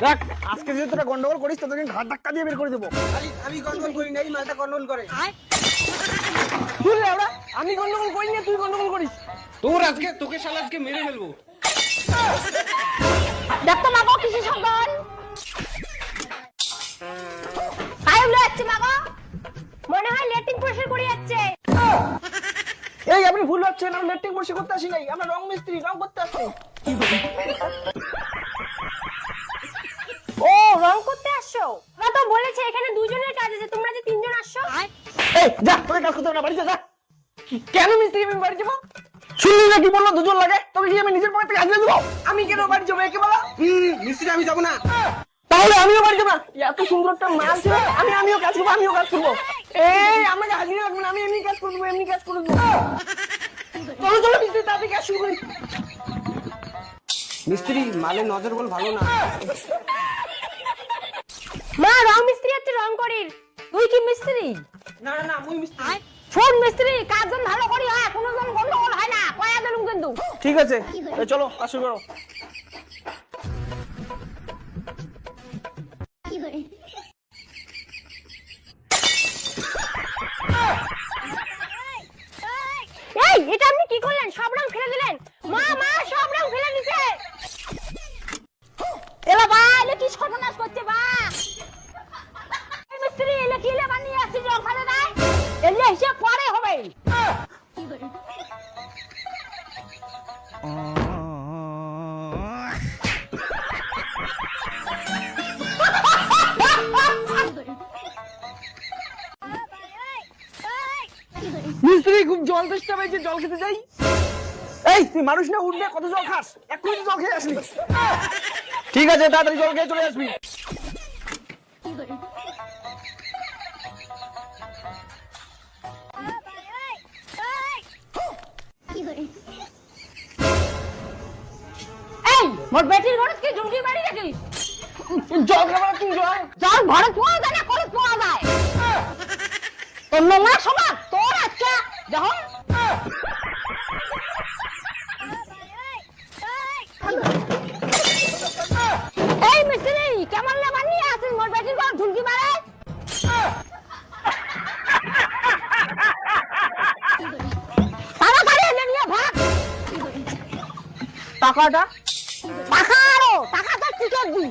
দেখ আজকে যদি তোরা গন্ডগোল করিস তোদেরকে ঘাট ধাক্কা দিয়ে বের করে দেবো। আমি গন্ডগোল করি না, এই মালটা গন্ডগোল করে। আমি গন্ডগোল করি না, তুই গন্ডগোল করিস। তোকে শালা আজকে মেরে ফেলবো। দেখতো মাগো কিসের শব্দ আইলে যাচ্ছে মাগো, মনে হয় লেট্রিন পরিষ্কার করে যাচ্ছে। এই আপনি ভুল হচ্ছেন, আমরা লেট্রিন পরিষ্কার করতে আসি নাই, আমরা রং মিস্ত্রি, রং করতে আসছি। ও রং করতে আসছো? ওরা তো বলেছে এখানে দুজনের কাজ আছে, তোমরা যে তিনজন আসছো। এই যা, তোকে কাজ করতে হবে না, বাড়িতে যা। কেন মিস্ত্রি আমি বাড়ি যাবো? শুনলি না কি বললো, দুজন লাগে, তোকে কি আমি নিজের পকেট থেকে হাজিয়ে দেবো? আমি কেন বাড়ি যাবো একে বলা? মিস্ত্রি আমি যাবো না। তাহলে আমিও বাড়ি যাবো না। এত সুন্দর একটা মাল ছিল, আমিও কাজ করবো, আমিও কাজ করবো। এই আমাকে হাজিয়ে রাখবেন, আমি এমনি কাজ করে দেবো, এমনি কাজ করে দেবো। চলো চলো মিস্ত্রি, তাড়াতাড়ি কাজ শুরু করি। মিস্ত্রি মালের নজর বল ভালো না। মা রং মিস্ত্রি হচ্ছে রং করির, তুই কি মিস্ত্রি? না না না, মুই মিস্ত্রি। শোন মিস্ত্রি, কাজ যেন ভালো করি হয়, কোনো জন গন্ডগোল হয় না, কয়া দিলুম কিন্তু। ঠিক আছে, চলো কাজ শুরু করো। এই এটা আপনি কি করলেন? সব রং ফেলে দিলেন। মা মা সব রং ফেলে দিছে। এলা ভাই এলে কি সর্বনাশ করছে বা? এই মিস্ত্রি এলে কি লে বানিয়ে আসছে, রং ফেলে নাই? এলে হিসাব পরে হবে। মিস্ত্রি খুব জল তেষ্টা পেয়েছে, জল খেতে যাই। এই তুই মানুষ না, উঠবে কত জল খাস? এক্ষুনি জল খেয়ে আসবি। ঠিক আছে, তাড়াতাড়ি জল খেয়ে চলে আসবি। এই মোর বেটির ঘরে কি ঝুমকি বাড়ি রাখিস? জল খাবার তুমি জল। জল ঘরে পাওয়া যায় না, করে পাওয়া যায়। তোর নোংরা সমাজ তোর আজকে দেখো। এই মিস্ত্রি কেমন না বানিয়ে আছিস, মোর বেটির ঘর ঝুমকি মারে। তাড়াতাড়ি এনে নিয়ে ভাগ। টাকাটা টাকা আরো টাকাটা টিকিট দিই।